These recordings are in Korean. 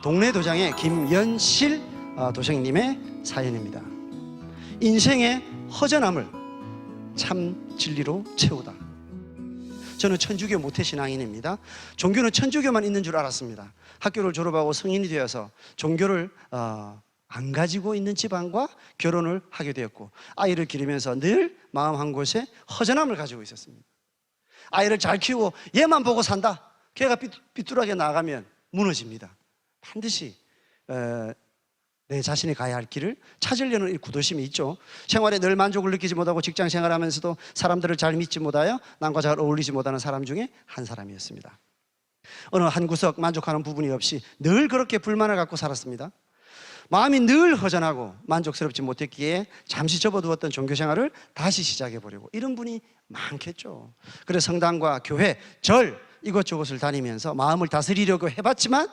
동네 도장의 김연실 도생님의 사연입니다. 인생의 허전함을 참 진리로 채우다. 저는 천주교 모태신앙인입니다. 종교는 천주교만 있는 줄 알았습니다. 학교를 졸업하고 성인이 되어서 종교를 안 가지고 있는 집안과 결혼을 하게 되었고, 아이를 기르면서 늘 마음 한 곳에 허전함을 가지고 있었습니다. 아이를 잘 키우고 얘만 보고 산다. 걔가 삐뚤하게 나가면 무너집니다. 반드시 내 자신이 가야 할 길을 찾으려는 이 구도심이 있죠. 생활에 늘 만족을 느끼지 못하고 직장 생활하면서도 사람들을 잘 믿지 못하여 남과 잘 어울리지 못하는 사람 중에 한 사람이었습니다. 어느 한 구석 만족하는 부분이 없이 늘 그렇게 불만을 갖고 살았습니다. 마음이 늘 허전하고 만족스럽지 못했기에 잠시 접어두었던 종교생활을 다시 시작해보려고, 이런 분이 많겠죠. 그래서 성당과 교회, 절 이것저것을 다니면서 마음을 다스리려고 해봤지만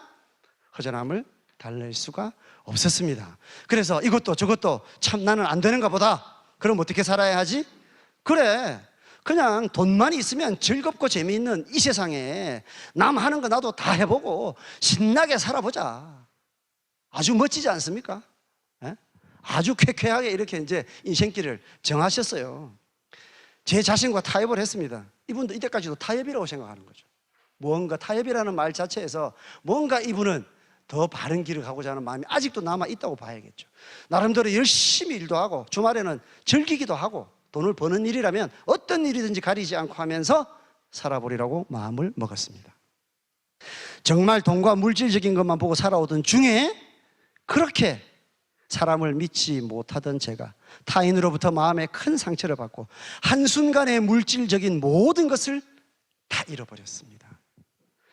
허전함을 달랠 수가 없었습니다. 그래서 이것도 저것도 참 나는 안 되는가 보다. 그럼 어떻게 살아야 하지? 그래, 그냥 돈만 있으면 즐겁고 재미있는 이 세상에 남 하는 거 나도 다 해보고 신나게 살아보자. 아주 멋지지 않습니까? 예? 아주 쾌쾌하게 이렇게 이제 인생길을 정하셨어요. 제 자신과 타협을 했습니다. 이분도 이때까지도 타협이라고 생각하는 거죠. 뭔가 타협이라는 말 자체에서 뭔가 이분은 더 바른 길을 가고자 하는 마음이 아직도 남아있다고 봐야겠죠. 나름대로 열심히 일도 하고 주말에는 즐기기도 하고 돈을 버는 일이라면 어떤 일이든지 가리지 않고 하면서 살아보리라고 마음을 먹었습니다. 정말 돈과 물질적인 것만 보고 살아오던 중에 그렇게 사람을 믿지 못하던 제가 타인으로부터 마음에 큰 상처를 받고 한순간에 물질적인 모든 것을 다 잃어버렸습니다.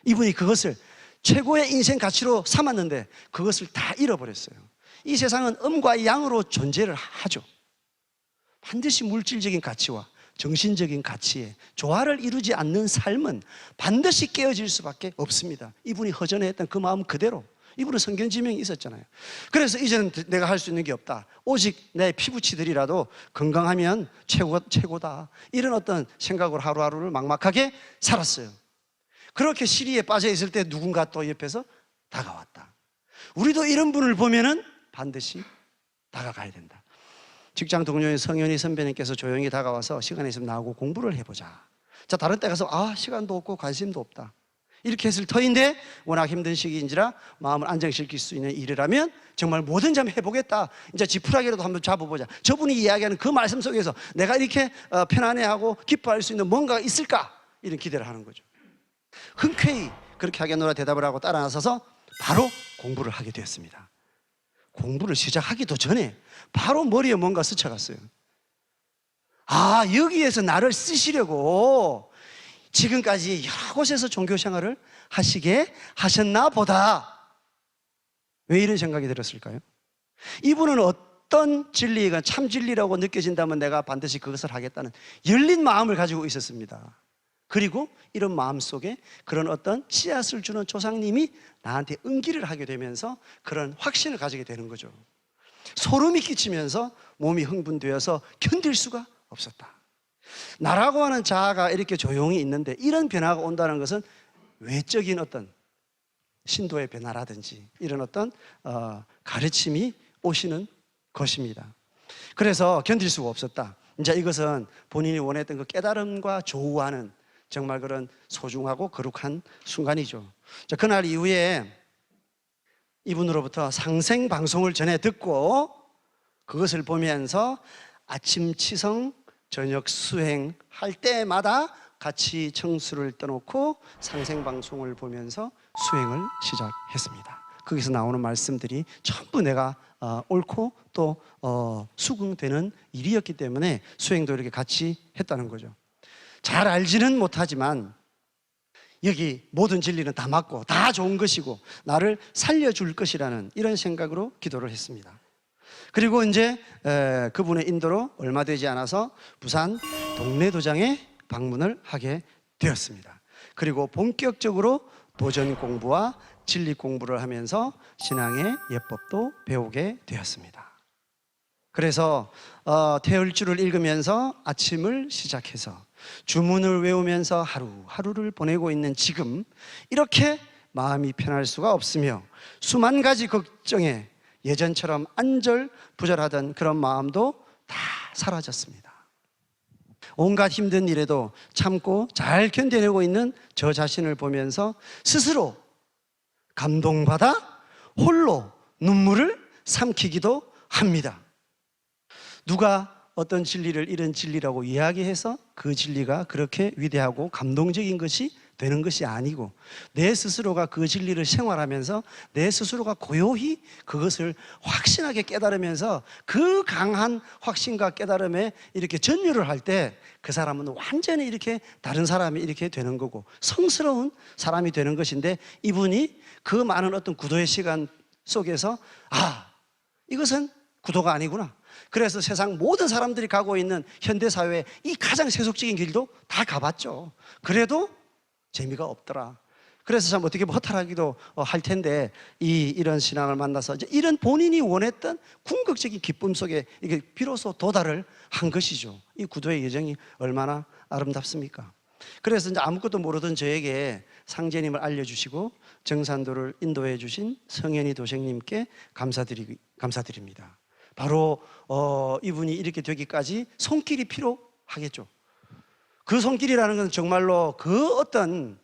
이분이 그것을 최고의 인생 가치로 삼았는데 그것을 다 잃어버렸어요. 이 세상은 음과 양으로 존재를 하죠. 반드시 물질적인 가치와 정신적인 가치에 조화를 이루지 않는 삶은 반드시 깨어질 수밖에 없습니다. 이분이 허전해했던 그 마음 그대로, 이분은 성견지명이 있었잖아요. 그래서 이제는 내가 할 수 있는 게 없다. 오직 내 피부치들이라도 건강하면 최고다. 이런 어떤 생각으로 하루하루를 막막하게 살았어요. 그렇게 시리에 빠져 있을 때 누군가 또 옆에서 다가왔다. 우리도 이런 분을 보면은 반드시 다가가야 된다. 직장 동료인 성현희 선배님께서 조용히 다가와서 시간 있으면 나하고 공부를 해보자. 자, 다른 데 가서 시간도 없고 관심도 없다. 이렇게 했을 터인데 워낙 힘든 시기인지라 마음을 안정시킬 수 있는 일이라면 정말 뭐든지 한번 해보겠다. 이제 지푸라기라도 한번 잡아보자. 저분이 이야기하는 그 말씀 속에서 내가 이렇게 편안해하고 기뻐할 수 있는 뭔가가 있을까? 이런 기대를 하는 거죠. 흔쾌히 그렇게 하겠노라 대답을 하고 따라 나서서 바로 공부를 하게 되었습니다. 공부를 시작하기도 전에 바로 머리에 뭔가 스쳐갔어요. 여기에서 나를 쓰시려고 지금까지 여러 곳에서 종교 생활을 하시게 하셨나 보다. 왜 이런 생각이 들었을까요? 이분은 어떤 진리가 참 진리라고 느껴진다면 내가 반드시 그것을 하겠다는 열린 마음을 가지고 있었습니다. 그리고 이런 마음 속에 그런 어떤 씨앗을 주는 조상님이 나한테 응기를 하게 되면서 그런 확신을 가지게 되는 거죠. 소름이 끼치면서 몸이 흥분되어서 견딜 수가 없었다. 나라고 하는 자아가 이렇게 조용히 있는데 이런 변화가 온다는 것은 외적인 어떤 신도의 변화라든지 이런 어떤 가르침이 오시는 것입니다. 그래서 견딜 수가 없었다. 이제 이것은 본인이 원했던 그 깨달음과 조우하는 정말 그런 소중하고 거룩한 순간이죠. 자, 그날 이후에 이분으로부터 상생 방송을 전해 듣고 그것을 보면서 아침 치성, 저녁 수행할 때마다 같이 청수를 떠놓고 상생 방송을 보면서 수행을 시작했습니다. 거기서 나오는 말씀들이 전부 내가 옳고 또 수긍되는 일이었기 때문에 수행도 이렇게 같이 했다는 거죠. 잘 알지는 못하지만 여기 모든 진리는 다 맞고 다 좋은 것이고 나를 살려줄 것이라는 이런 생각으로 기도를 했습니다. 그리고 이제 그분의 인도로 얼마 되지 않아서 부산 동네 도장에 방문을 하게 되었습니다. 그리고 본격적으로 도전 공부와 진리 공부를 하면서 신앙의 예법도 배우게 되었습니다. 그래서 태을주를 읽으면서 아침을 시작해서 주문을 외우면서 하루하루를 보내고 있는 지금 이렇게 마음이 편할 수가 없으며 수만 가지 걱정에 예전처럼 안절부절하던 그런 마음도 다 사라졌습니다. 온갖 힘든 일에도 참고 잘 견뎌내고 있는 저 자신을 보면서 스스로 감동받아 홀로 눈물을 삼키기도 합니다. 누가 어떤 진리를 이런 진리라고 이야기해서 그 진리가 그렇게 위대하고 감동적인 것이 되는 것이 아니고, 내 스스로가 그 진리를 생활하면서 내 스스로가 고요히 그것을 확신하게 깨달으면서 그 강한 확신과 깨달음에 이렇게 전율을 할 때 그 사람은 완전히 이렇게 다른 사람이 이렇게 되는 거고 성스러운 사람이 되는 것인데, 이분이 그 많은 어떤 구도의 시간 속에서 이것은 구도가 아니구나. 그래서 세상 모든 사람들이 가고 있는 현대사회의 이 가장 세속적인 길도 다 가봤죠. 그래도 재미가 없더라. 그래서 참 어떻게 보면 허탈하기도 할 텐데, 이런 신앙을 만나서 이제 이런 본인이 원했던 궁극적인 기쁨 속에 이게 비로소 도달을 한 것이죠. 이 구도의 여정이 얼마나 아름답습니까? 그래서 이제 아무것도 모르던 저에게 상제님을 알려주시고 정산도를 인도해 주신 성현희 도생님께 감사드립니다. 바로 이분이 이렇게 되기까지 손길이 필요하겠죠. 그 손길이라는 건 정말로 그 어떤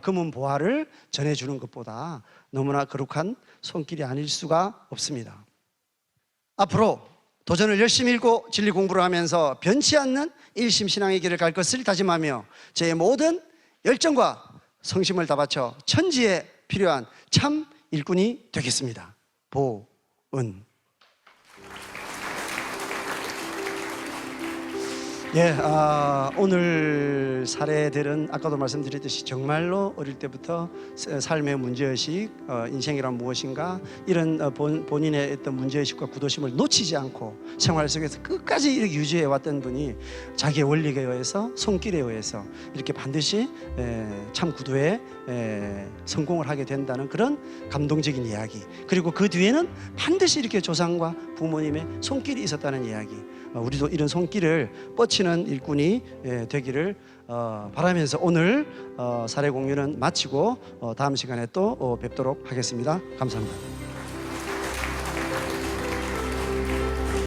금은 보화를 전해주는 것보다 너무나 거룩한 손길이 아닐 수가 없습니다. 앞으로 도전을 열심히 읽고 진리 공부를 하면서 변치 않는 일심신앙의 길을 갈 것을 다짐하며 제 모든 열정과 성심을 다 바쳐 천지에 필요한 참 일꾼이 되겠습니다. 보은. 오늘 사례들은 아까도 말씀드렸듯이 정말로 어릴 때부터 삶의 문제의식, 인생이란 무엇인가, 이런 본인의 어떤 문제의식과 구도심을 놓치지 않고 생활 속에서 끝까지 이렇게 유지해 왔던 분이 자기의 원리에 의해서, 손길에 의해서 이렇게 반드시 참 구도에 성공을 하게 된다는 그런 감동적인 이야기, 그리고 그 뒤에는 반드시 이렇게 조상과 부모님의 손길이 있었다는 이야기, 우리도 이런 손길을 뻗치는 일꾼이 되기를 바라면서 오늘 사례 공유는 마치고 다음 시간에 또 뵙도록 하겠습니다. 감사합니다.